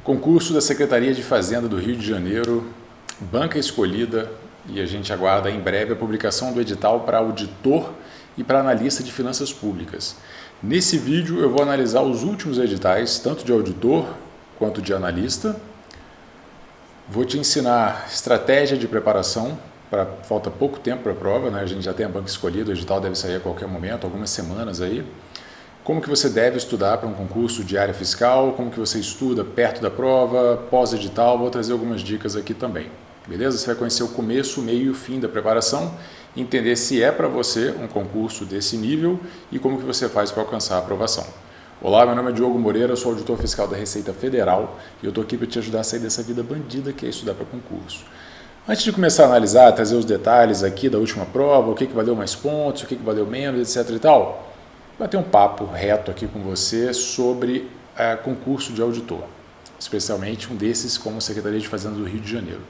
Concurso da Secretaria de Fazenda do Rio de Janeiro, banca escolhida, e a gente aguarda em breve a publicação do edital para auditor e para analista de finanças públicas. Nesse vídeo eu vou analisar os últimos editais, tanto de auditor quanto de analista. Vou te ensinar estratégia de preparação, falta pouco tempo para a prova, né? A gente já tem a banca escolhida, o edital deve sair a qualquer momento, algumas semanas aí. Como que você deve estudar para um concurso de área fiscal, como que você estuda perto da prova, pós-edital, vou trazer algumas dicas aqui também, beleza? Você vai conhecer o começo, o meio e o fim da preparação, entender se é para você um concurso desse nível e como que você faz para alcançar a aprovação. Olá, meu nome é Diogo Moreira, sou auditor fiscal da Receita Federal e eu estou aqui para te ajudar a sair dessa vida bandida que é estudar para concurso. Antes de começar a analisar, trazer os detalhes aqui da última prova, o que valeu mais pontos, o que valeu menos, etc e tal, bater um papo reto aqui com você sobre concurso de auditor, especialmente um desses como Secretaria de Fazenda do Rio de Janeiro.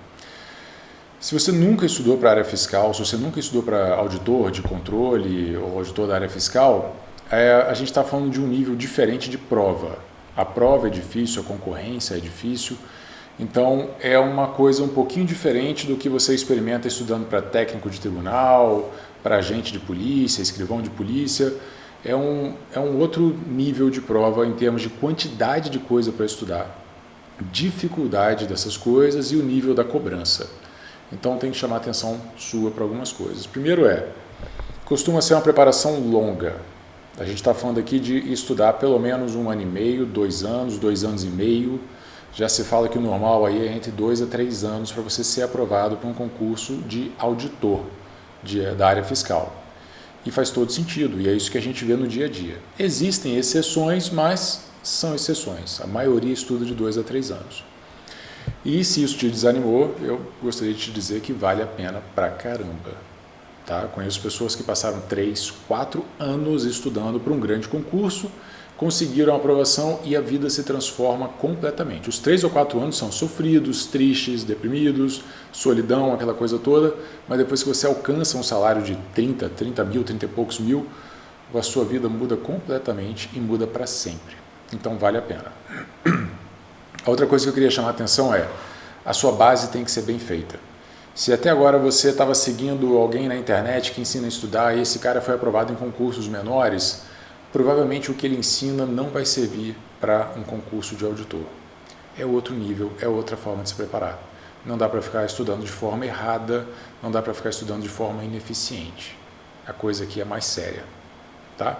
Se você nunca estudou para a área fiscal, se você nunca estudou para auditor de controle ou auditor da área fiscal, a gente está falando de um nível diferente de prova. A prova é difícil, a concorrência é difícil, então é uma coisa um pouquinho diferente do que você experimenta estudando para técnico de tribunal, para agente de polícia, escrivão de polícia. É um outro nível de prova em termos de quantidade de coisa para estudar, dificuldade dessas coisas e o nível da cobrança. Então tem que chamar a atenção sua para algumas coisas. Primeiro costuma ser uma preparação longa. A gente está falando aqui de estudar pelo menos 1 ano e meio, 2 anos, 2 anos e meio. Já se fala que o normal aí é entre 2 a 3 anos para você ser aprovado para um concurso de auditor da área fiscal. E faz todo sentido, e é isso que a gente vê no dia a dia. Existem exceções, mas são exceções. A maioria estuda de 2 a 3 anos. E se isso te desanimou, eu gostaria de te dizer que vale a pena pra caramba. Tá? Conheço pessoas que passaram 3, 4 anos estudando para um grande concurso, conseguiram a aprovação e a vida se transforma completamente. Os 3 ou 4 anos são sofridos, tristes, deprimidos, solidão, aquela coisa toda, mas depois que você alcança um salário de 30 mil, 30 e poucos mil, a sua vida muda completamente e muda para sempre. Então vale a pena. A outra coisa que eu queria chamar a atenção a sua base tem que ser bem feita. Se até agora você estava seguindo alguém na internet que ensina a estudar e esse cara foi aprovado em concursos menores, provavelmente o que ele ensina não vai servir para um concurso de auditor. É outro nível, é outra forma de se preparar. Não dá para ficar estudando de forma errada, não dá para ficar estudando de forma ineficiente. A coisa aqui é mais séria. Tá?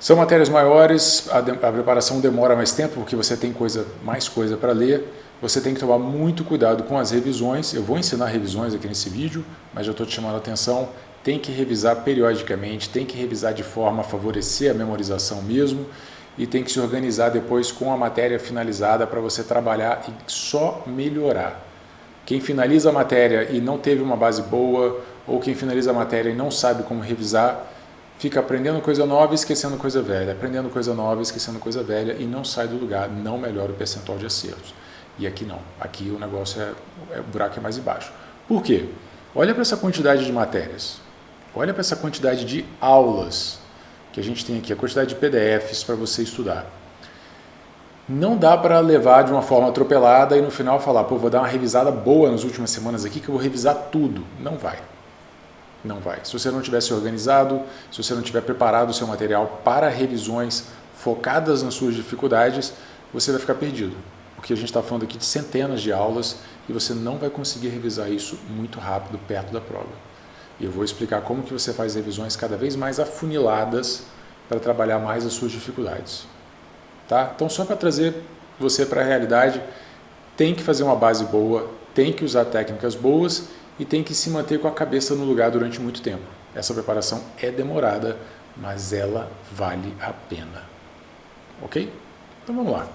São matérias maiores, a preparação demora mais tempo porque você tem mais coisa para ler. Você tem que tomar muito cuidado com as revisões. Eu vou ensinar revisões aqui nesse vídeo, mas já estou te chamando a atenção. Tem que revisar periodicamente, tem que revisar de forma a favorecer a memorização mesmo e tem que se organizar depois com a matéria finalizada para você trabalhar e só melhorar. Quem finaliza a matéria e não teve uma base boa ou quem finaliza a matéria e não sabe como revisar, fica aprendendo coisa nova e esquecendo coisa velha, aprendendo coisa nova e esquecendo coisa velha e não sai do lugar, não melhora o percentual de acertos. E aqui não, aqui o negócio o buraco é mais embaixo. Por quê? Olha para essa quantidade de matérias. Olha para essa quantidade de aulas que a gente tem aqui, a quantidade de PDFs para você estudar. Não dá para levar de uma forma atropelada e no final falar, vou dar uma revisada boa nas últimas semanas aqui que eu vou revisar tudo. Não vai. Não vai. Se você não tiver se organizado, se você não tiver preparado o seu material para revisões focadas nas suas dificuldades, você vai ficar perdido. Porque a gente está falando aqui de centenas de aulas e você não vai conseguir revisar isso muito rápido perto da prova. E eu vou explicar como que você faz revisões cada vez mais afuniladas para trabalhar mais as suas dificuldades. Tá? Então, só para trazer você para a realidade, tem que fazer uma base boa, tem que usar técnicas boas e tem que se manter com a cabeça no lugar durante muito tempo. Essa preparação é demorada, mas ela vale a pena. Ok? Então, vamos lá.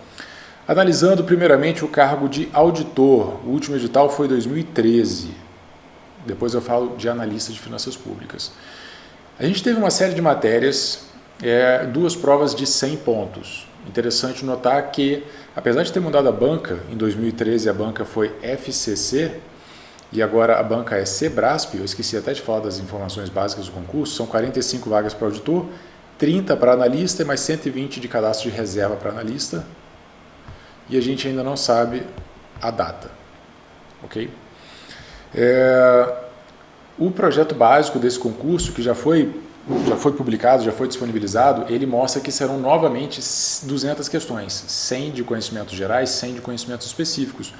Analisando primeiramente o cargo de auditor, o último edital foi em 2013. Depois eu falo de analista de finanças públicas. A gente teve uma série de matérias, 2 provas de 100 pontos. Interessante notar que, apesar de ter mudado a banca, em 2013 a banca foi FCC e agora a banca é Sebrasp, eu esqueci até de falar das informações básicas do concurso, são 45 vagas para auditor, 30 para analista e mais 120 de cadastro de reserva para analista. e a gente ainda não sabe a data, ok? O projeto básico desse concurso, que já foi publicado, já foi disponibilizado, ele mostra que serão novamente 200 questões, 100 de conhecimentos gerais, 100 de conhecimentos específicos,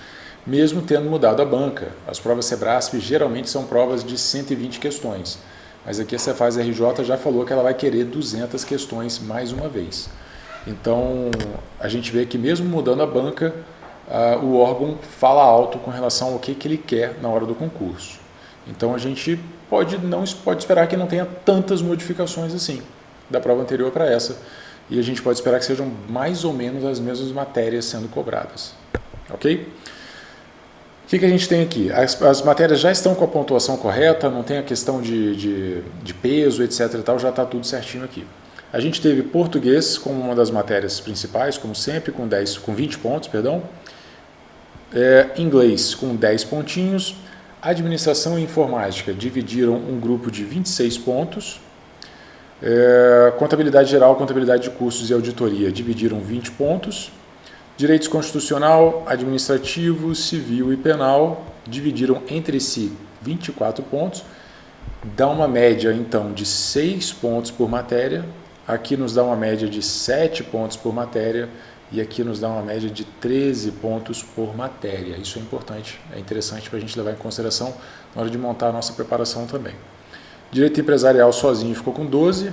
mesmo tendo mudado a banca. As provas Sebrasp geralmente são provas de 120 questões, mas aqui a Cefaz RJ já falou que ela vai querer 200 questões mais uma vez. Então, a gente vê que mesmo mudando a banca, o órgão fala alto com relação ao que ele quer na hora do concurso. Então, a gente pode esperar que não tenha tantas modificações assim, da prova anterior para essa, e a gente pode esperar que sejam mais ou menos as mesmas matérias sendo cobradas. Ok? O que a gente tem aqui? As matérias já estão com a pontuação correta, não tem a questão de peso, etc. e tal, já está tudo certinho aqui. A gente teve português como uma das matérias principais, como sempre, com 20 pontos, perdão. Inglês com 10 pontinhos. Administração e informática dividiram um grupo de 26 pontos. Contabilidade geral, contabilidade de custos e auditoria dividiram 20 pontos. Direitos constitucional, administrativo, civil e penal dividiram entre si 24 pontos. Dá uma média, então, de 6 pontos por matéria. Aqui nos dá uma média de 7 pontos por matéria. E aqui nos dá uma média de 13 pontos por matéria. Isso é importante, é interessante para a gente levar em consideração na hora de montar a nossa preparação também. Direito empresarial sozinho ficou com 12.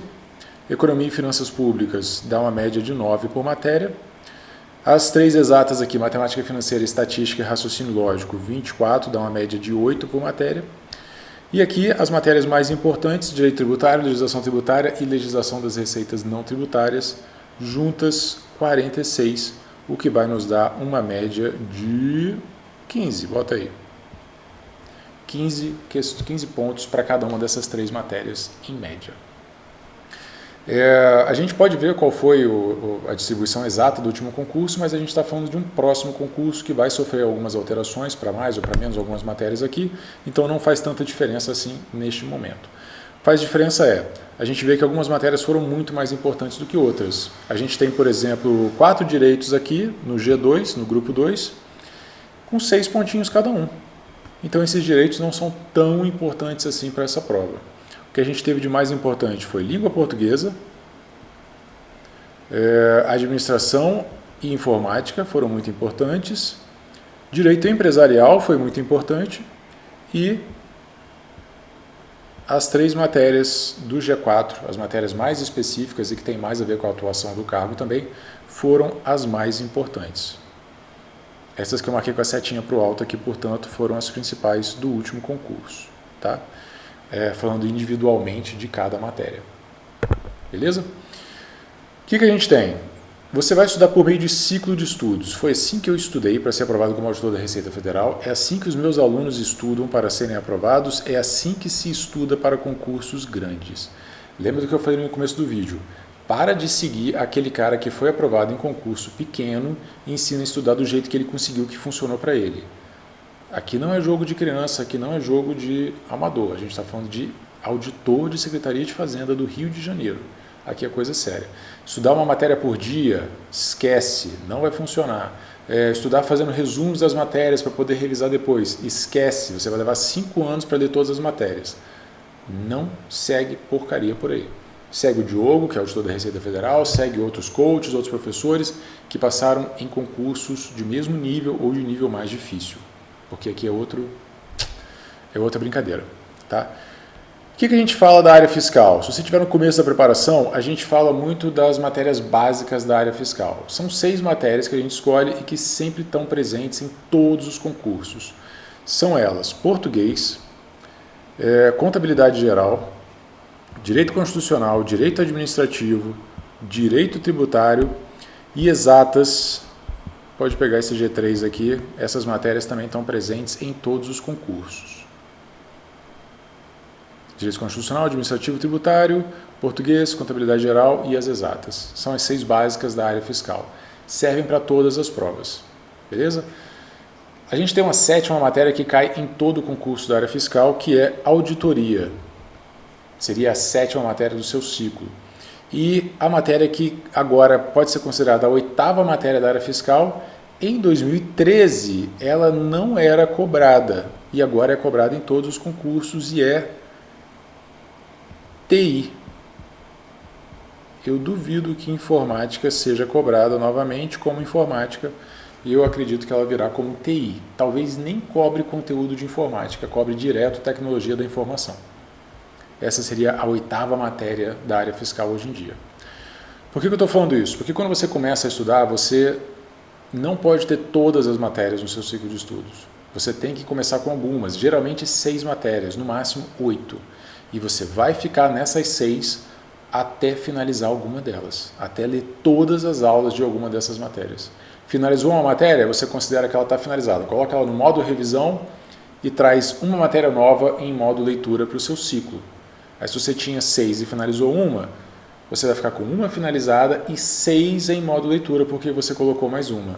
Economia e finanças públicas dá uma média de 9 por matéria. As 3 exatas aqui, matemática financeira, estatística e raciocínio lógico, 24, dá uma média de 8 por matéria. E aqui as matérias mais importantes, direito tributário, legislação tributária e legislação das receitas não tributárias, juntas 46, o que vai nos dar uma média de 15, bota aí. 15 pontos para cada uma dessas 3 matérias em média. A gente pode ver qual foi a distribuição exata do último concurso, mas a gente está falando de um próximo concurso que vai sofrer algumas alterações, para mais ou para menos algumas matérias aqui, então não faz tanta diferença assim neste momento. Faz diferença a gente vê que algumas matérias foram muito mais importantes do que outras. A gente tem, por exemplo, 4 direitos aqui no G2, no grupo 2, com 6 pontinhos cada um. Então esses direitos não são tão importantes assim para essa prova. O que a gente teve de mais importante foi língua portuguesa, administração e informática foram muito importantes, direito empresarial foi muito importante e as 3 matérias do G4, as matérias mais específicas e que tem mais a ver com a atuação do cargo também, foram as mais importantes. Essas que eu marquei com a setinha para o alto aqui, portanto, foram as principais do último concurso, tá? Falando individualmente de cada matéria. Beleza? O que a gente tem? Você vai estudar por meio de ciclo de estudos. Foi assim que eu estudei para ser aprovado como auditor da Receita Federal. É assim que os meus alunos estudam para serem aprovados. É assim que se estuda para concursos grandes. Lembra do que eu falei no começo do vídeo? Para de seguir aquele cara que foi aprovado em concurso pequeno e ensina a estudar do jeito que ele conseguiu, que funcionou para ele. Aqui não é jogo de criança, aqui não é jogo de amador. A gente está falando de auditor de Secretaria de Fazenda do Rio de Janeiro. Aqui é coisa séria. Estudar uma matéria por dia, esquece, não vai funcionar. Estudar fazendo resumos das matérias para poder revisar depois, esquece, você vai levar 5 anos para ler todas as matérias. Não segue porcaria por aí. Segue o Diogo, que é auditor da Receita Federal, segue outros coaches, outros professores que passaram em concursos de mesmo nível ou de nível mais difícil. Porque aqui é outra brincadeira, tá? O que a gente fala da área fiscal? Se você estiver no começo da preparação, a gente fala muito das matérias básicas da área fiscal. São 6 matérias que a gente escolhe e que sempre estão presentes em todos os concursos. São elas: português, contabilidade geral, direito constitucional, direito administrativo, direito tributário e exatas. Pode pegar esse G3 aqui, essas matérias também estão presentes em todos os concursos. Direito constitucional, administrativo, tributário, português, contabilidade geral e as exatas. São as 6 básicas da área fiscal. Servem para todas as provas, beleza? A gente tem uma 7ª matéria que cai em todo o concurso da área fiscal, que é auditoria. Seria a 7ª matéria do seu ciclo. E a matéria que agora pode ser considerada a 8ª matéria da área fiscal Em 2013, ela não era cobrada e agora é cobrada em todos os concursos e é TI. Eu duvido que informática seja cobrada novamente como informática e eu acredito que ela virá como TI. Talvez nem cobre conteúdo de informática, cobre direto tecnologia da informação. Essa seria a 8ª matéria da área fiscal hoje em dia. Por que eu estou falando isso? Porque quando você começa a estudar, você não pode ter todas as matérias no seu ciclo de estudos. Você tem que começar com algumas, geralmente 6 matérias, no máximo 8. E você vai ficar nessas 6 até finalizar alguma delas, até ler todas as aulas de alguma dessas matérias. Finalizou uma matéria, você considera que ela está finalizada. Coloca ela no modo revisão e traz uma matéria nova em modo leitura para o seu ciclo. Aí se você tinha 6 e finalizou uma, você vai ficar com uma finalizada e 6 em modo leitura, porque você colocou mais uma.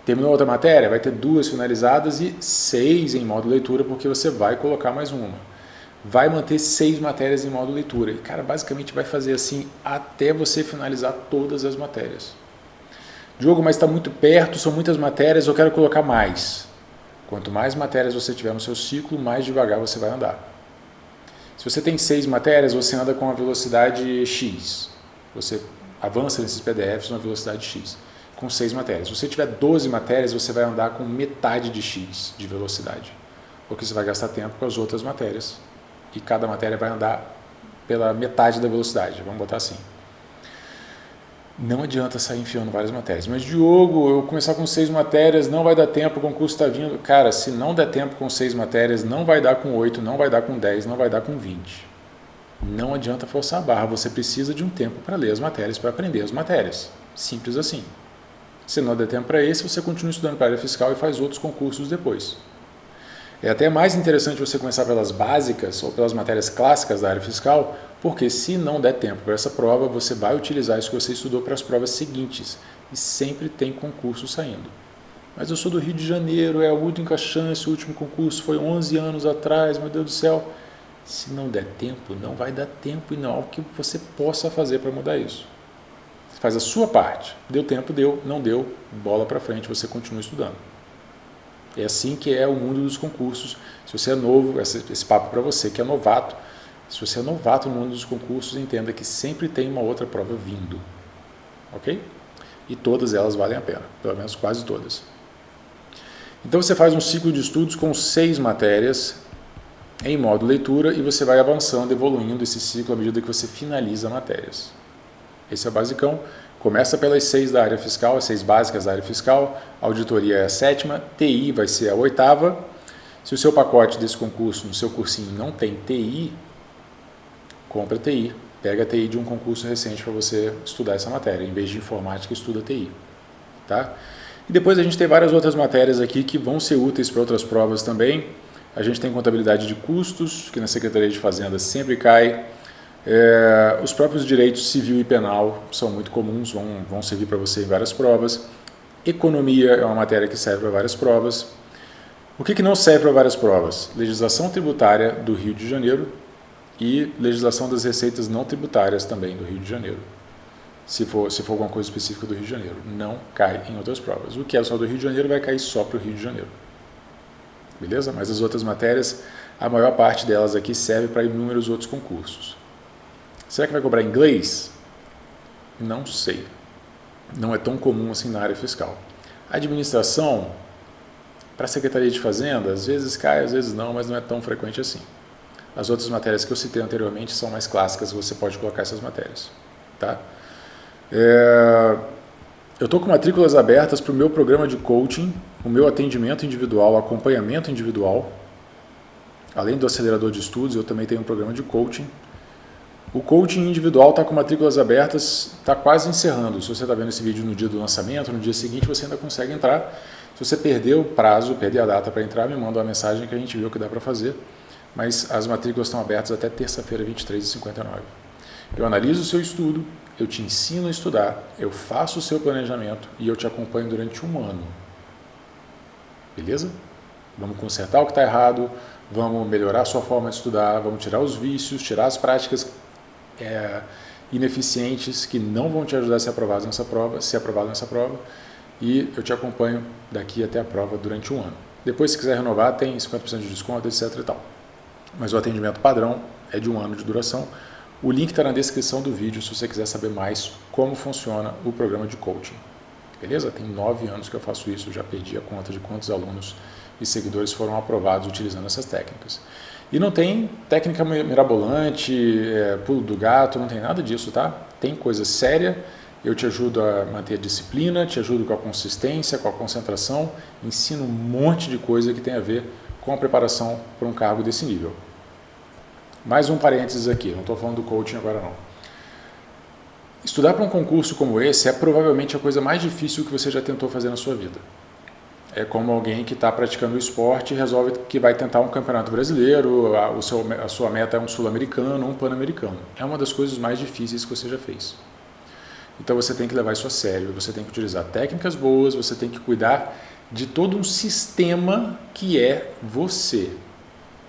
Terminou outra matéria, vai ter 2 finalizadas e 6 em modo leitura, porque você vai colocar mais uma. Vai manter 6 matérias em modo leitura. E, cara, basicamente vai fazer assim até você finalizar todas as matérias. Diogo, mas está muito perto, são muitas matérias, eu quero colocar mais. Quanto mais matérias você tiver no seu ciclo, mais devagar você vai andar. Se você tem 6 matérias, você anda com a velocidade X. Você avança nesses PDFs na velocidade X, com 6 matérias. Se você tiver 12 matérias, você vai andar com metade de X de velocidade, porque você vai gastar tempo com as outras matérias e cada matéria vai andar pela metade da velocidade, vamos botar assim. Não adianta sair enfiando várias matérias. Mas, Diogo, eu começar com 6 matérias, não vai dar tempo, o concurso está vindo. Cara, se não der tempo com 6 matérias, não vai dar com 8, não vai dar com 10, não vai dar com 20. Não adianta forçar a barra, você precisa de um tempo para ler as matérias, para aprender as matérias. Simples assim. Se não der tempo para esse, você continua estudando para a área fiscal e faz outros concursos depois. É até mais interessante você começar pelas básicas ou pelas matérias clássicas da área fiscal, porque se não der tempo para essa prova, você vai utilizar isso que você estudou para as provas seguintes. E sempre tem concurso saindo. Mas eu sou do Rio de Janeiro, é a única chance, o último concurso foi 11 anos atrás, meu Deus do céu. Se não der tempo, não vai dar tempo e não há o que você possa fazer para mudar isso. Você faz a sua parte. Deu tempo, deu, não deu, bola para frente, você continua estudando. É assim que é o mundo dos concursos. Se você é novo, esse papo para você que é novato, se você é novato no mundo dos concursos, entenda que sempre tem uma outra prova vindo. Ok? E todas elas valem a pena, pelo menos quase todas. Então você faz um ciclo de estudos com 6 matérias em modo leitura e você vai avançando, evoluindo esse ciclo à medida que você finaliza matérias. Esse é o basicão. Começa pelas 6 da área fiscal, as 6 básicas da área fiscal, auditoria é a 7ª, TI vai ser a 8ª. Se o seu pacote desse concurso, no seu cursinho, não tem TI, compra TI. Pega a TI de um concurso recente para você estudar essa matéria. Em vez de informática, estuda TI. Tá? E depois a gente tem várias outras matérias aqui que vão ser úteis para outras provas também. A gente tem contabilidade de custos, que na Secretaria de Fazenda sempre cai. Os próprios direitos civil e penal são muito comuns, vão servir para você em várias provas. Economia é uma matéria que serve para várias provas. O que não serve para várias provas? Legislação tributária do Rio de Janeiro e legislação das receitas não tributárias também do Rio de Janeiro. Se for alguma coisa específica do Rio de Janeiro, não cai em outras provas. O que é só do Rio de Janeiro vai cair só para o Rio de Janeiro. Beleza? Mas as outras matérias, a maior parte delas aqui serve para inúmeros outros concursos. Será que vai cobrar inglês? Não sei. Não é tão comum assim na área fiscal. Administração, para a Secretaria de Fazenda, às vezes cai, às vezes não, mas não é tão frequente assim. As outras matérias que eu citei anteriormente são mais clássicas, você pode colocar essas matérias. Tá? Eu estou com matrículas abertas para o meu programa de coaching, o meu atendimento individual, acompanhamento individual. Além do acelerador de estudos, eu também tenho um programa de coaching. O coaching individual está com matrículas abertas, está quase encerrando. Se você está vendo esse vídeo no dia do lançamento, no dia seguinte você ainda consegue entrar. Se você perder o prazo, perder a data para entrar, me manda uma mensagem que a gente vê o que dá para fazer. Mas as matrículas estão abertas até terça-feira, 23h59. Eu analiso o seu estudo, eu te ensino a estudar, eu faço o seu planejamento e eu te acompanho durante um ano. Beleza? Vamos consertar o que está errado, vamos melhorar a sua forma de estudar, vamos tirar os vícios, tirar as práticas ineficientes que não vão te ajudar a ser aprovado nessa prova, e eu te acompanho daqui até a prova durante um ano. Depois, se quiser renovar, tem 50% de desconto, etc. e tal. Mas o atendimento padrão é de um ano de duração. O link está na descrição do vídeo se você quiser saber mais como funciona o programa de coaching. Beleza? Tem 9 anos que eu faço isso, eu já perdi a conta de quantos alunos e seguidores foram aprovados utilizando essas técnicas. E não tem técnica mirabolante, pulo do gato, não tem nada disso, tá? Tem coisa séria, eu te ajudo a manter a disciplina, te ajudo com a consistência, com a concentração, ensino um monte de coisa que tem a ver com a preparação para um cargo desse nível. Mais um parênteses aqui, não estou falando do coaching agora não. Estudar para um concurso como esse é provavelmente a coisa mais difícil que você já tentou fazer na sua vida. É como alguém que está praticando o esporte e resolve que vai tentar um campeonato brasileiro, a sua meta é um sul-americano, um pan-americano. É uma das coisas mais difíceis que você já fez. Então você tem que levar isso a sério, você tem que utilizar técnicas boas, você tem que cuidar de todo um sistema que é você.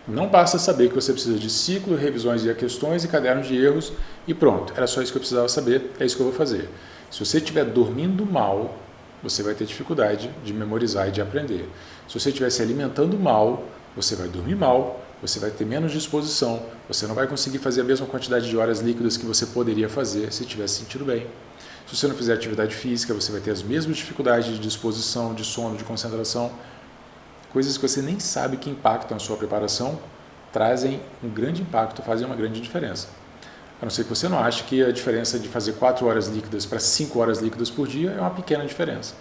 Não basta saber que você precisa de ciclo, revisões e questões e caderno de erros e pronto. Era só isso que eu precisava saber, é isso que eu vou fazer. Se você estiver dormindo mal, você vai ter dificuldade de memorizar e de aprender. Se você estiver se alimentando mal, você vai dormir mal, você vai ter menos disposição, você não vai conseguir fazer a mesma quantidade de horas líquidas que você poderia fazer se estivesse sentindo bem. Se você não fizer atividade física, você vai ter as mesmas dificuldades de disposição, de sono, de concentração. Coisas que você nem sabe que impactam a sua preparação, trazem um grande impacto, fazem uma grande diferença. A não ser que você não ache que a diferença de fazer 4 horas líquidas para 5 horas líquidas por dia é uma pequena diferença.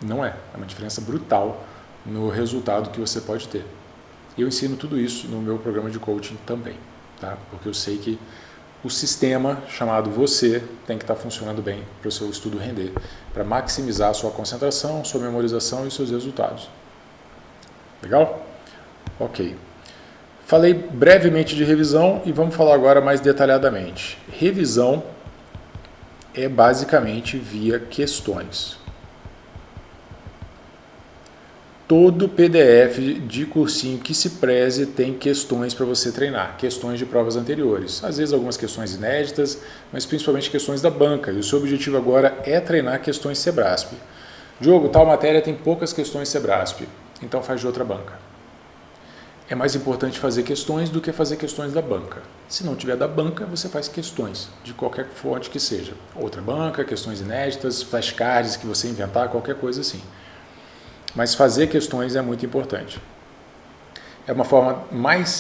Não é, é uma diferença brutal no resultado que você pode ter. Eu ensino tudo isso no meu programa de coaching também, tá? Porque eu sei que o sistema chamado você tem que estar funcionando bem para o seu estudo render, para maximizar a sua concentração, sua memorização e seus resultados. Legal? Ok. Falei brevemente de revisão e vamos falar agora mais detalhadamente. Revisão é basicamente via questões. Todo PDF de cursinho que se preze tem questões para você treinar, questões de provas anteriores. Às vezes algumas questões inéditas, mas principalmente questões da banca. E o seu objetivo agora é treinar questões Sebrasp. Diogo, tal matéria tem poucas questões Sebrasp, então faz de outra banca. É mais importante fazer questões do que fazer questões da banca. Se não tiver da banca, você faz questões, de qualquer fonte que seja. Outra banca, questões inéditas, flashcards que você inventar, qualquer coisa assim. Mas fazer questões é muito importante. É uma forma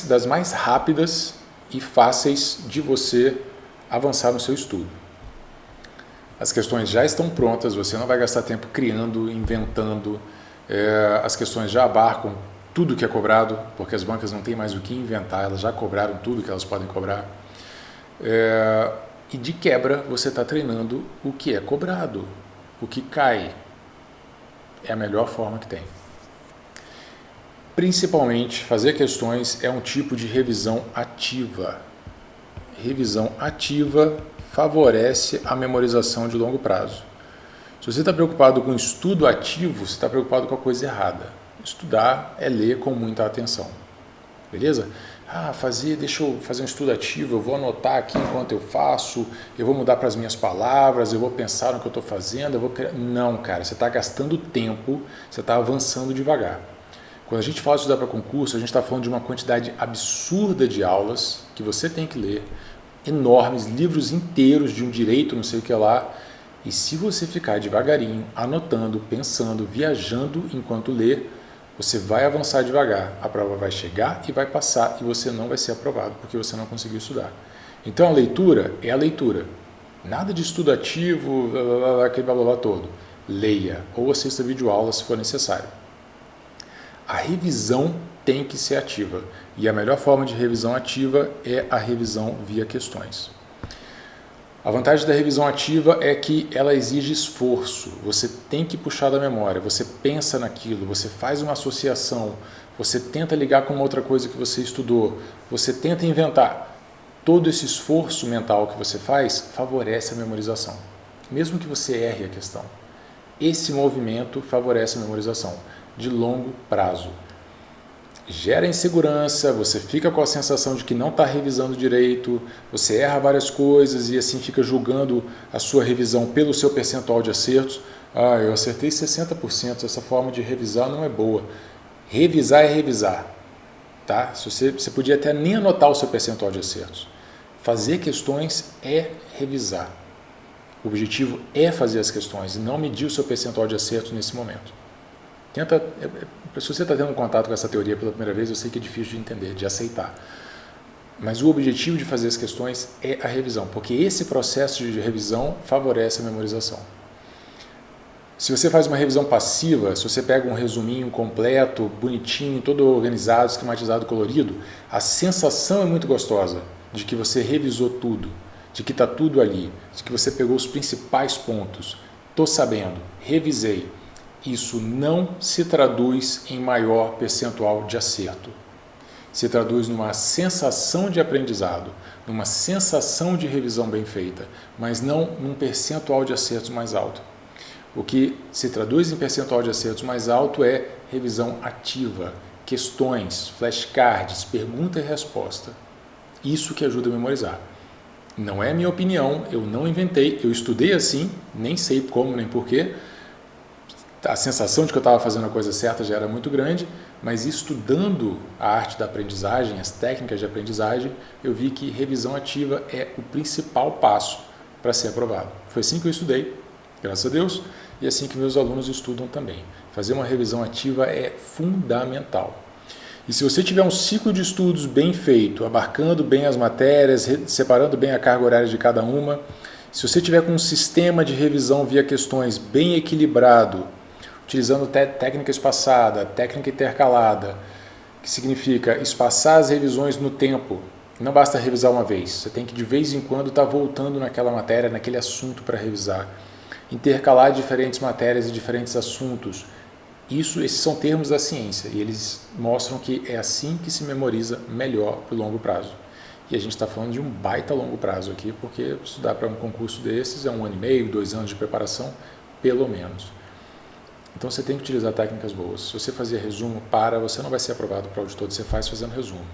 das mais rápidas e fáceis de você avançar no seu estudo. As questões já estão prontas, você não vai gastar tempo criando, inventando. As questões já abarcam tudo que é cobrado, porque as bancas não têm mais o que inventar, elas já cobraram tudo que elas podem cobrar. E de quebra você está treinando o que é cobrado, o que cai. É a melhor forma que tem. Principalmente, fazer questões é um tipo de revisão ativa. Revisão ativa favorece a memorização de longo prazo. Se você está preocupado com estudo ativo, você está preocupado com a coisa errada. Estudar é ler com muita atenção. Beleza? Deixa eu fazer um estudo ativo, eu vou anotar aqui enquanto eu faço, eu vou mudar para as minhas palavras, eu vou pensar no que eu estou fazendo, Não, cara, você está gastando tempo, você está avançando devagar. Quando a gente fala de estudar para concurso, a gente está falando de uma quantidade absurda de aulas que você tem que ler, enormes, livros inteiros de um direito, não sei o que lá, e se você ficar devagarinho, anotando, pensando, viajando enquanto lê, você vai avançar devagar, a prova vai chegar e vai passar e você não vai ser aprovado porque você não conseguiu estudar. Então a leitura é a leitura. Nada de estudo ativo, aquele blá blá blá todo. Leia ou assista videoaula se for necessário. A revisão tem que ser ativa e a melhor forma de revisão ativa é a revisão via questões. A vantagem da revisão ativa é que ela exige esforço, você tem que puxar da memória, você pensa naquilo, você faz uma associação, você tenta ligar com uma outra coisa que você estudou, você tenta inventar. Todo esse esforço mental que você faz favorece a memorização, mesmo que você erre a questão. Esse movimento favorece a memorização de longo prazo. Gera insegurança, você fica com a sensação de que não está revisando direito, você erra várias coisas e assim fica julgando a sua revisão pelo seu percentual de acertos. Ah, eu acertei 60%, essa forma de revisar não é boa. Revisar é revisar, tá? Você podia até nem anotar o seu percentual de acertos. Fazer questões é revisar. O objetivo é fazer as questões e não medir o seu percentual de acertos nesse momento. Se você está tendo contato com essa teoria pela primeira vez, eu sei que é difícil de entender, de aceitar. Mas o objetivo de fazer as questões é a revisão, porque esse processo de revisão favorece a memorização. Se você faz uma revisão passiva, se você pega um resuminho completo, bonitinho, todo organizado, esquematizado, colorido, a sensação é muito gostosa de que você revisou tudo, de que está tudo ali, de que você pegou os principais pontos. Estou sabendo, revisei. Isso não se traduz em maior percentual de acerto. Se traduz numa sensação de aprendizado, numa sensação de revisão bem feita, mas não num percentual de acertos mais alto. O que se traduz em percentual de acertos mais alto é revisão ativa, questões, flashcards, pergunta e resposta. Isso que ajuda a memorizar. Não é minha opinião, eu não inventei, eu estudei assim, nem sei como nem porquê. A sensação de que eu estava fazendo a coisa certa já era muito grande, mas estudando a arte da aprendizagem, as técnicas de aprendizagem, eu vi que revisão ativa é o principal passo para ser aprovado. Foi assim que eu estudei, graças a Deus, e assim que meus alunos estudam também. Fazer uma revisão ativa é fundamental. E se você tiver um ciclo de estudos bem feito, abarcando bem as matérias, separando bem a carga horária de cada uma, se você tiver com um sistema de revisão via questões bem equilibrado, utilizando técnica espaçada, técnica intercalada, que significa espaçar as revisões no tempo. Não basta revisar uma vez, você tem que de vez em quando estar voltando naquela matéria, naquele assunto para revisar. Intercalar diferentes matérias e diferentes assuntos. Esses são termos da ciência e eles mostram que é assim que se memoriza melhor para o longo prazo. E a gente está falando de um baita longo prazo aqui, porque estudar para um concurso desses é 1 ano e meio, 2 anos de preparação, pelo menos. Então você tem que utilizar técnicas boas. Se você fazer resumo, você não vai ser aprovado para o auditor, você faz fazendo resumo.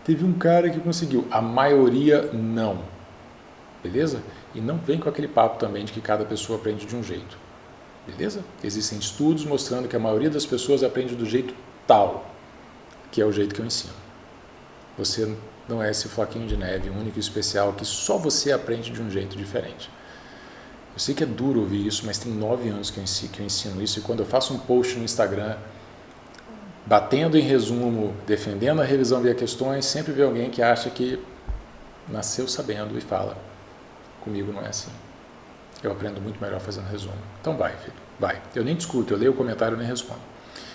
Teve um cara que conseguiu, a maioria não. Beleza? E não vem com aquele papo também de que cada pessoa aprende de um jeito. Beleza? Existem estudos mostrando que a maioria das pessoas aprende do jeito tal, que é o jeito que eu ensino. Você não é esse floquinho de neve único e especial que só você aprende de um jeito diferente. Eu sei que é duro ouvir isso, mas tem 9 anos que eu ensino isso, e quando eu faço um post no Instagram, batendo em resumo, defendendo a revisão via questões, sempre vê alguém que acha que nasceu sabendo e fala, comigo não é assim. Eu aprendo muito melhor fazendo resumo. Então vai, filho, vai. Eu nem discuto, eu leio o comentário e nem respondo.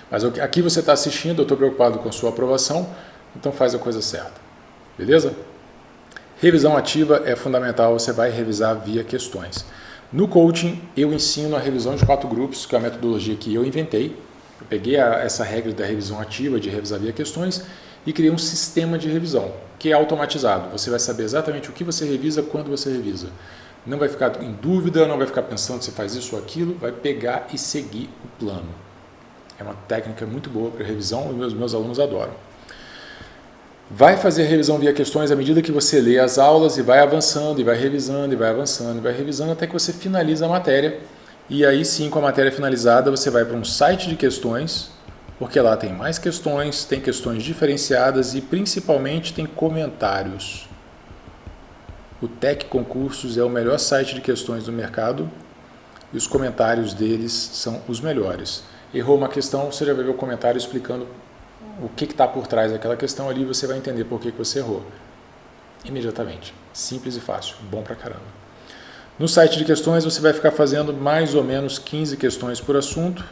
Mas aqui você está assistindo, eu estou preocupado com a sua aprovação, então faz a coisa certa. Beleza? Revisão ativa é fundamental, você vai revisar via questões. No coaching, eu ensino a revisão de 4 grupos, que é a metodologia que eu inventei. Eu peguei essa regra da revisão ativa, de revisar via questões, e criei um sistema de revisão, que é automatizado. Você vai saber exatamente o que você revisa, quando você revisa. Não vai ficar em dúvida, não vai ficar pensando se faz isso ou aquilo, vai pegar e seguir o plano. É uma técnica muito boa para revisão e meus alunos adoram. Vai fazer revisão via questões à medida que você lê as aulas e vai avançando, e vai revisando, e vai avançando, e vai revisando até que você finaliza a matéria. E aí sim, com a matéria finalizada, você vai para um site de questões, porque lá tem mais questões, tem questões diferenciadas e principalmente tem comentários. O Tec Concursos é o melhor site de questões do mercado e os comentários deles são os melhores. Errou uma questão, você já vai ver o comentário explicando o que está por trás daquela questão ali, você vai entender por que você errou. Imediatamente. Simples e fácil. Bom pra caramba. No site de questões você vai ficar fazendo mais ou menos 15 questões por assunto.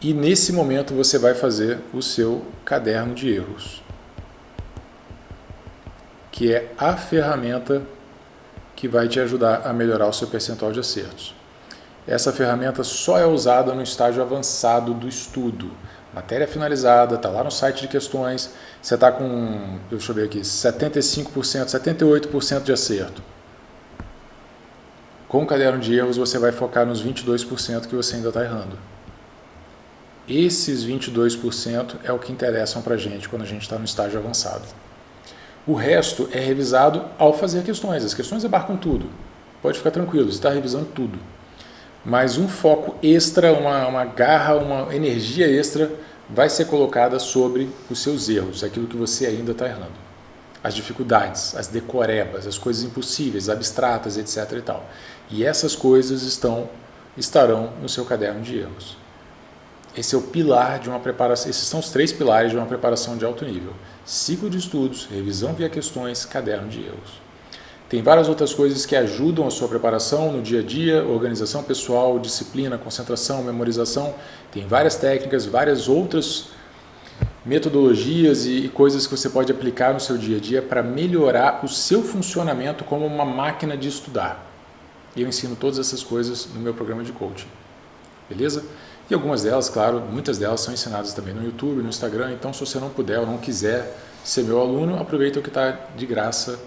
E nesse momento você vai fazer o seu caderno de erros, que é a ferramenta que vai te ajudar a melhorar o seu percentual de acertos. Essa ferramenta só é usada no estágio avançado do estudo. Matéria finalizada, está lá no site de questões, você está com, deixa eu ver aqui, 75%, 78% de acerto. Com o caderno de erros você vai focar nos 22% que você ainda está errando. Esses 22% é o que interessam para a gente quando a gente está no estágio avançado. O resto é revisado ao fazer questões. As questões abarcam tudo. pode ficar tranquilo, você está revisando tudo. Mas um foco extra, uma garra, uma energia extra vai ser colocada sobre os seus erros, aquilo que você ainda está errando. As dificuldades, as decorebas, as coisas impossíveis, abstratas, etc. e tal. E essas coisas estarão no seu caderno de erros. Esse é o pilar de uma preparação, esses são os 3 pilares de uma preparação de alto nível. Ciclo de estudos, revisão via questões, caderno de erros. Tem várias outras coisas que ajudam a sua preparação no dia a dia, organização pessoal, disciplina, concentração, memorização. Tem várias técnicas, várias outras metodologias e coisas que você pode aplicar no seu dia a dia para melhorar o seu funcionamento como uma máquina de estudar. E eu ensino todas essas coisas no meu programa de coaching. Beleza? E algumas delas, claro, muitas delas são ensinadas também no YouTube, no Instagram. Então, se você não puder ou não quiser ser meu aluno, aproveita o que está de graça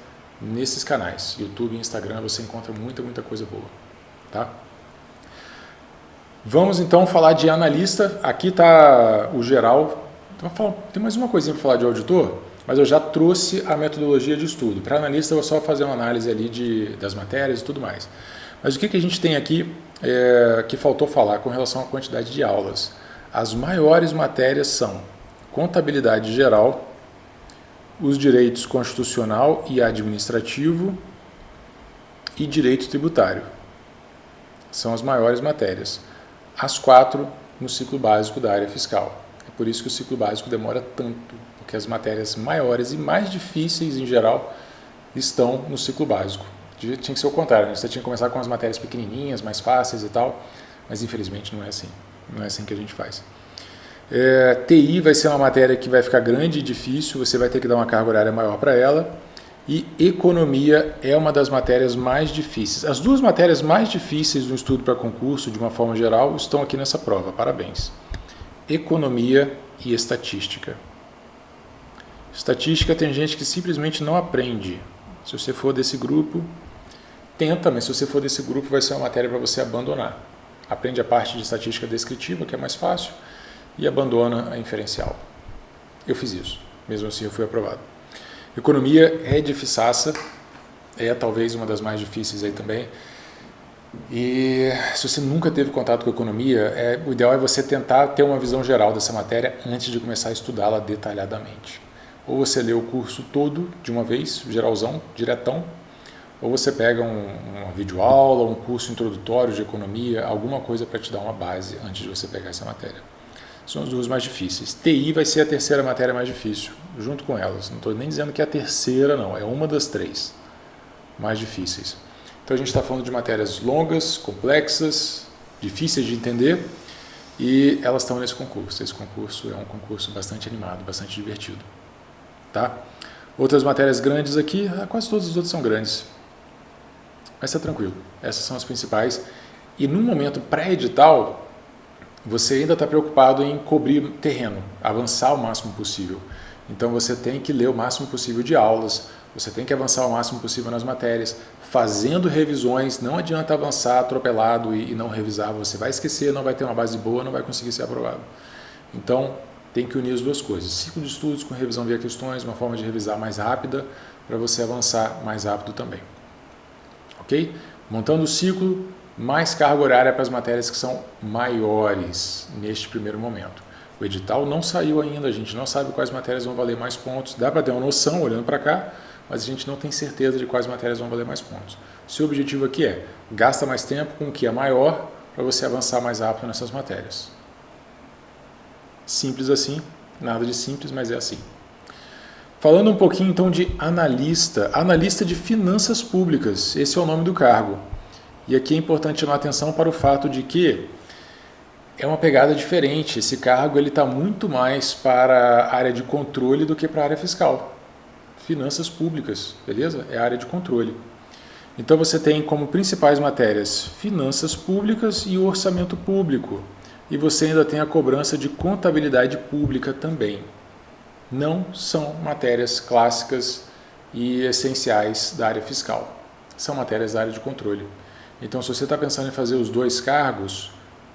nesses canais. YouTube e Instagram você encontra muita coisa boa. Tá? Vamos então falar de analista. Aqui está o geral. Tem mais uma coisinha para falar de auditor, mas eu já trouxe a metodologia de estudo. Para analista eu vou só fazer uma análise ali das matérias e tudo mais. Mas o que a gente tem aqui que faltou falar com relação à quantidade de aulas? As maiores matérias são contabilidade geral, os direitos constitucional e administrativo e direito tributário. São as maiores matérias. As 4 no ciclo básico da área fiscal. É por isso que o ciclo básico demora tanto, porque as matérias maiores e mais difíceis em geral estão no ciclo básico. Tinha que ser o contrário, né? Você tinha que começar com as matérias pequenininhas, mais fáceis e tal, mas infelizmente não é assim. Não é assim que a gente faz. TI vai ser uma matéria que vai ficar grande e difícil, você vai ter que dar uma carga horária maior para ela. E economia é uma das matérias mais difíceis. As 2 matérias mais difíceis do estudo para concurso, de uma forma geral, estão aqui nessa prova. Parabéns. Economia e estatística. Estatística tem gente que simplesmente não aprende. Se você for desse grupo, tenta, mas se você for desse grupo vai ser uma matéria para você abandonar. Aprende a parte de estatística descritiva, que é mais fácil, e abandona a inferencial. Eu fiz isso, mesmo assim eu fui aprovado. Economia é difiçaça, é talvez uma das mais difíceis aí também. E se você nunca teve contato com economia, o ideal é você tentar ter uma visão geral dessa matéria antes de começar a estudá-la detalhadamente. Ou você lê o curso todo de uma vez, geralzão, diretão, ou você pega uma videoaula, um curso introdutório de economia, alguma coisa para te dar uma base antes de você pegar essa matéria. São as 2 mais difíceis. TI vai ser a terceira matéria mais difícil, junto com elas. Não estou nem dizendo que é a terceira, não. É uma das 3 mais difíceis. Então a gente está falando de matérias longas, complexas, difíceis de entender, e elas estão nesse concurso. Esse concurso é um concurso bastante animado, bastante divertido. Tá? Outras matérias grandes aqui, quase todas as outras são grandes. Mas está tranquilo. Essas são as principais. E no momento pré-edital, você ainda está preocupado em cobrir terreno, avançar o máximo possível. Então você tem que ler o máximo possível de aulas, você tem que avançar o máximo possível nas matérias, fazendo revisões. Não adianta avançar atropelado e não revisar, você vai esquecer, não vai ter uma base boa, não vai conseguir ser aprovado. Então tem que unir as 2 coisas, ciclo de estudos com revisão via questões, uma forma de revisar mais rápida para você avançar mais rápido também. Ok? Montando o ciclo, mais carga horária para as matérias que são maiores neste primeiro momento. O edital não saiu ainda, a gente não sabe quais matérias vão valer mais pontos. Dá para ter uma noção olhando para cá, mas a gente não tem certeza de quais matérias vão valer mais pontos. Seu objetivo aqui é, gasta mais tempo com o que é maior para você avançar mais rápido nessas matérias. Simples assim, nada de simples, mas é assim. Falando um pouquinho então de analista de finanças públicas, esse é o nome do cargo. E aqui é importante chamar atenção para o fato de que é uma pegada diferente. Esse cargo está muito mais para a área de controle do que para a área fiscal. Finanças públicas, beleza? É a área de controle. Então você tem como principais matérias finanças públicas e orçamento público. E você ainda tem a cobrança de contabilidade pública também. Não são matérias clássicas e essenciais da área fiscal. São matérias da área de controle. Então, se você está pensando em fazer os 2 cargos,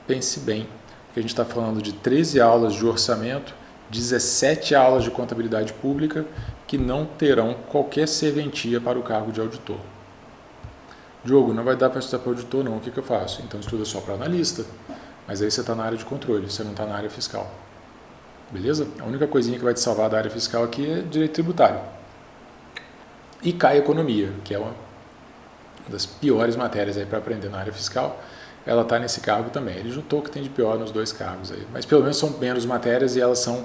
pense bem, porque a gente está falando de 13 aulas de orçamento, 17 aulas de contabilidade pública, que não terão qualquer serventia para o cargo de auditor. Diogo, não vai dar para estudar para auditor não, o que eu faço? Então estuda só para analista, mas aí você está na área de controle, você não está na área fiscal. Beleza? A única coisinha que vai te salvar da área fiscal aqui é direito tributário. E cai economia, que é uma das piores matérias aí para aprender na área fiscal. Ela está nesse cargo também. Ele juntou o que tem de pior nos dois cargos aí. Mas pelo menos são menos matérias e elas são,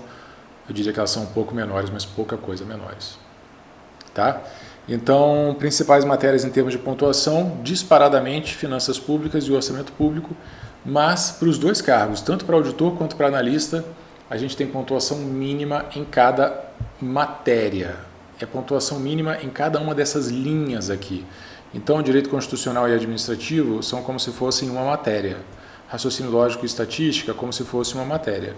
eu diria que elas são um pouco menores, mas pouca coisa menores. Tá? Então, principais matérias em termos de pontuação, disparadamente, finanças públicas e orçamento público, mas para os dois cargos, tanto para auditor quanto para analista, a gente tem pontuação mínima em cada matéria. É pontuação mínima em cada uma dessas linhas aqui. Então, direito constitucional e administrativo são como se fossem uma matéria. Raciocínio lógico e estatística como se fosse uma matéria.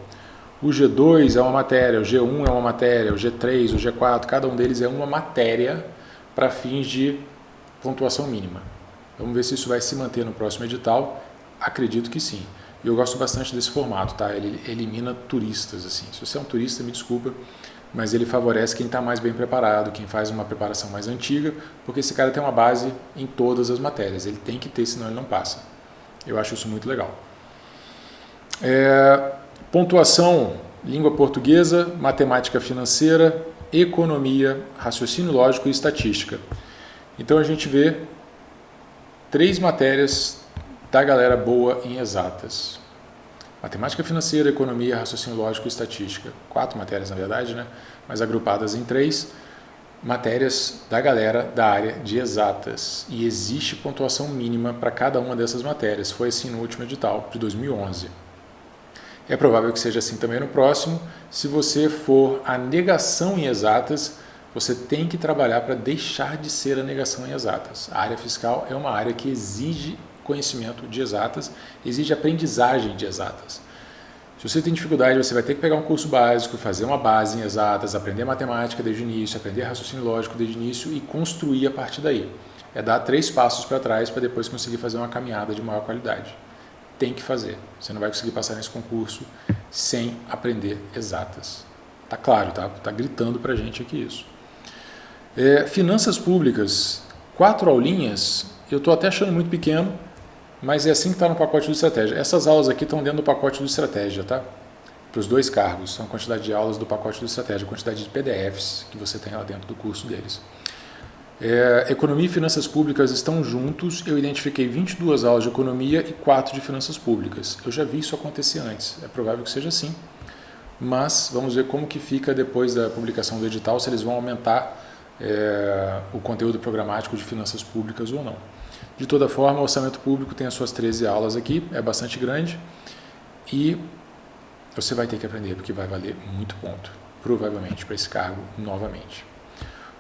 O G2 é uma matéria, o G1 é uma matéria, o G3, o G4, cada um deles é uma matéria para fins de pontuação mínima. Vamos ver se isso vai se manter no próximo edital. Acredito que sim. E eu gosto bastante desse formato, tá? Ele elimina turistas, assim. Se você é um turista, me desculpa, mas ele favorece quem está mais bem preparado, quem faz uma preparação mais antiga, porque esse cara tem uma base em todas as matérias. Ele tem que ter, senão ele não passa. Eu acho isso muito legal. Pontuação, língua portuguesa, matemática financeira, economia, raciocínio lógico e estatística. Então a gente vê 3 matérias da galera boa em exatas. Matemática financeira, economia, raciocínio lógico e estatística. 4 matérias na verdade, né? Mas agrupadas em 3 matérias da galera da área de exatas. E existe pontuação mínima para cada uma dessas matérias. Foi assim no último edital de 2011. É provável que seja assim também no próximo. Se você for a negação em exatas, você tem que trabalhar para deixar de ser a negação em exatas. A área fiscal é uma área que exige conhecimento de exatas, exige aprendizagem de exatas. Se você tem dificuldade, você vai ter que pegar um curso básico, fazer uma base em exatas, aprender matemática desde o início, aprender raciocínio lógico desde o início e construir a partir daí. É dar 3 passos para trás para depois conseguir fazer uma caminhada de maior qualidade. Tem que fazer. Você não vai conseguir passar nesse concurso sem aprender exatas. Tá claro, tá? Tá gritando pra gente aqui isso. Finanças públicas, 4 aulinhas, eu tô até achando muito pequeno, mas é assim que está no pacote do estratégia. Essas aulas aqui estão dentro do pacote do estratégia, tá? Para os 2 cargos, são a quantidade de aulas do pacote do estratégia, a quantidade de PDFs que você tem lá dentro do curso deles. Economia e finanças públicas estão juntos. Eu identifiquei 22 aulas de economia e 4 de finanças públicas. Eu já vi isso acontecer antes. É provável que seja assim. Mas vamos ver como que fica depois da publicação do edital, se eles vão aumentar o conteúdo programático de finanças públicas ou não. De toda forma, o orçamento público tem as suas 13 aulas aqui, é bastante grande. E você vai ter que aprender, porque vai valer muito ponto, provavelmente, para esse cargo novamente.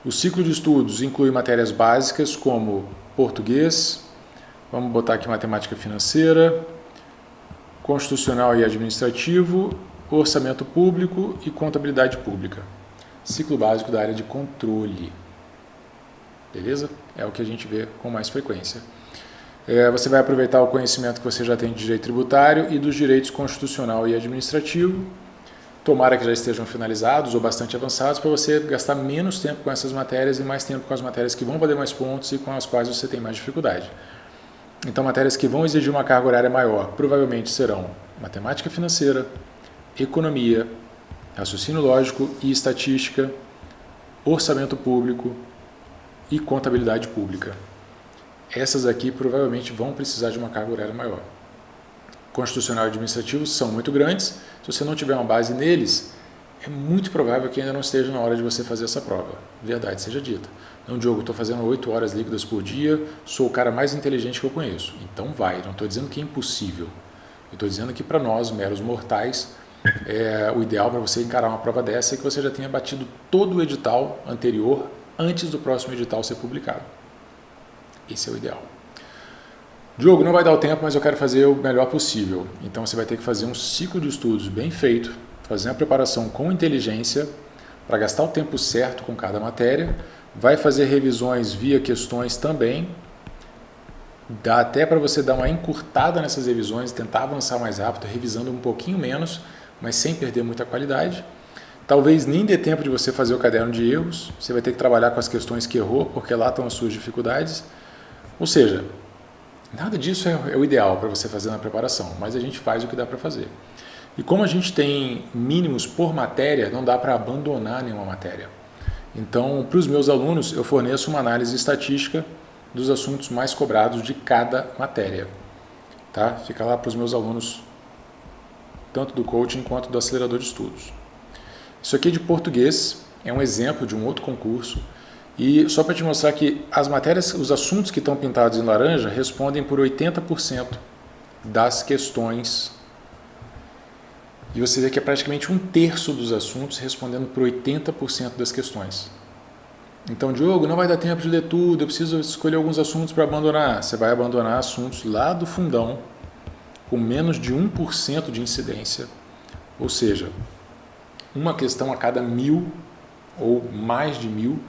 O ciclo de estudos inclui matérias básicas como português, vamos botar aqui matemática financeira, constitucional e administrativo, orçamento público e contabilidade pública. Ciclo básico da área de controle. Beleza? É o que a gente vê com mais frequência. Você vai aproveitar o conhecimento que você já tem de direito tributário e dos direitos constitucional e administrativo. Tomara que já estejam finalizados ou bastante avançados para você gastar menos tempo com essas matérias e mais tempo com as matérias que vão valer mais pontos e com as quais você tem mais dificuldade. Então, matérias que vão exigir uma carga horária maior provavelmente serão matemática financeira, economia, raciocínio lógico e estatística, orçamento público e contabilidade pública. Essas aqui provavelmente vão precisar de uma carga horária maior. Constitucional e administrativo são muito grandes. Se você não tiver uma base neles, é muito provável que ainda não esteja na hora de você fazer essa prova. Verdade seja dita. Não, Diogo, estou fazendo 8 horas líquidas por dia, sou o cara mais inteligente que eu conheço. Então vai, não estou dizendo que é impossível. Eu estou dizendo que para nós, meros mortais, o ideal para você encarar uma prova dessa é que você já tenha batido todo o edital anterior antes do próximo edital ser publicado. Esse é o ideal. Diogo, não vai dar o tempo, mas eu quero fazer o melhor possível. Então você vai ter que fazer um ciclo de estudos bem feito, fazer uma preparação com inteligência, para gastar o tempo certo com cada matéria, vai fazer revisões via questões também, dá até para você dar uma encurtada nessas revisões, tentar avançar mais rápido, revisando um pouquinho menos, mas sem perder muita qualidade. Talvez nem dê tempo de você fazer o caderno de erros, você vai ter que trabalhar com as questões que errou, porque lá estão as suas dificuldades. Ou seja, Nada disso é o ideal para você fazer na preparação, mas a gente faz o que dá para fazer. E como a gente tem mínimos por matéria, não dá para abandonar nenhuma matéria. Então, para os meus alunos, eu forneço uma análise estatística dos assuntos mais cobrados de cada matéria. Tá? Fica lá para os meus alunos, tanto do coaching quanto do acelerador de estudos. Isso aqui é de português, é um exemplo de um outro concurso. E só para te mostrar que as matérias, os assuntos que estão pintados em laranja respondem por 80% das questões. E você vê que é praticamente 1/3 dos assuntos respondendo por 80% das questões. Então, Diogo, não vai dar tempo de ler tudo, eu preciso escolher alguns assuntos para abandonar. Você vai abandonar assuntos lá do fundão, com menos de 1% de incidência. Ou seja, uma questão a cada 1.000 ou mais de 1.000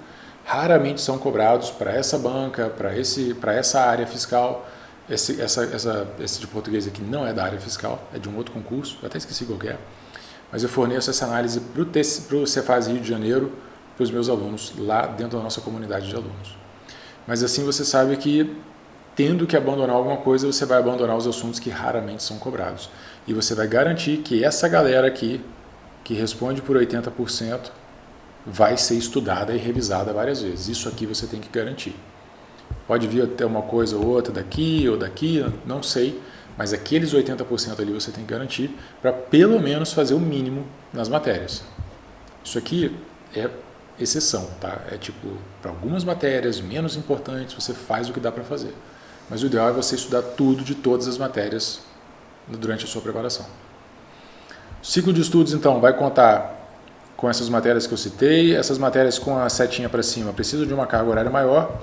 raramente são cobrados para essa banca, para essa área fiscal. Esse de português aqui não é da área fiscal, é de um outro concurso, eu até esqueci qual que é. Mas eu forneço essa análise para o Cefaz Rio de Janeiro, para os meus alunos, lá dentro da nossa comunidade de alunos. Mas assim você sabe que, tendo que abandonar alguma coisa, você vai abandonar os assuntos que raramente são cobrados. E você vai garantir que essa galera aqui, que responde por 80%, vai ser estudada e revisada várias vezes. Isso aqui você tem que garantir. Pode vir até uma coisa ou outra daqui ou daqui, não sei, mas aqueles 80% ali você tem que garantir para pelo menos fazer o mínimo nas matérias. Isso aqui é exceção, tá? É tipo, para algumas matérias menos importantes você faz o que dá para fazer. Mas o ideal é você estudar tudo de todas as matérias durante a sua preparação. O ciclo de estudos, então, vai contar com essas matérias que eu citei. Essas matérias com a setinha para cima precisam de uma carga horária maior.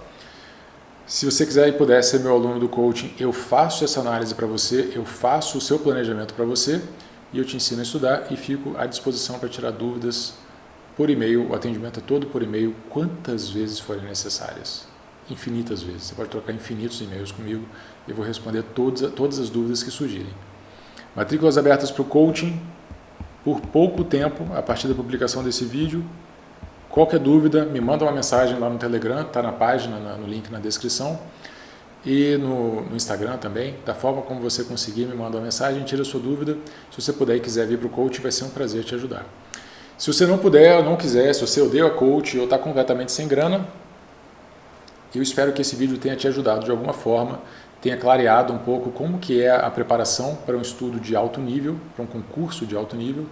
Se você quiser e puder ser meu aluno do coaching, eu faço essa análise para você, eu faço o seu planejamento para você e eu te ensino a estudar e fico à disposição para tirar dúvidas por e-mail. O atendimento é todo por e-mail, quantas vezes forem necessárias. Infinitas vezes. Você pode trocar infinitos e-mails comigo e eu vou responder todas as dúvidas que surgirem. Matrículas abertas para o coaching por pouco tempo, a partir da publicação desse vídeo. Qualquer dúvida, me manda uma mensagem lá no Telegram, está na página, no link na descrição. E no Instagram também, da forma como você conseguir, me manda uma mensagem, tira a sua dúvida. Se você puder e quiser vir para o coaching, vai ser um prazer te ajudar. Se você não puder ou não quiser, se você odeia a coaching ou está completamente sem grana, eu espero que esse vídeo tenha te ajudado de alguma forma, tenha clareado um pouco como que é a preparação para um estudo de alto nível, para um concurso de alto nível,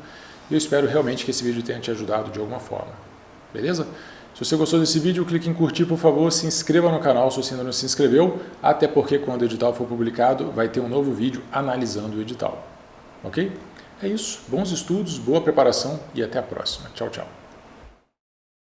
e eu espero realmente que esse vídeo tenha te ajudado de alguma forma. Beleza? Se você gostou desse vídeo, clique em curtir, por favor, se inscreva no canal se você ainda não se inscreveu, até porque quando o edital for publicado, vai ter um novo vídeo analisando o edital. Ok? É isso. Bons estudos, boa preparação e até a próxima. Tchau, tchau.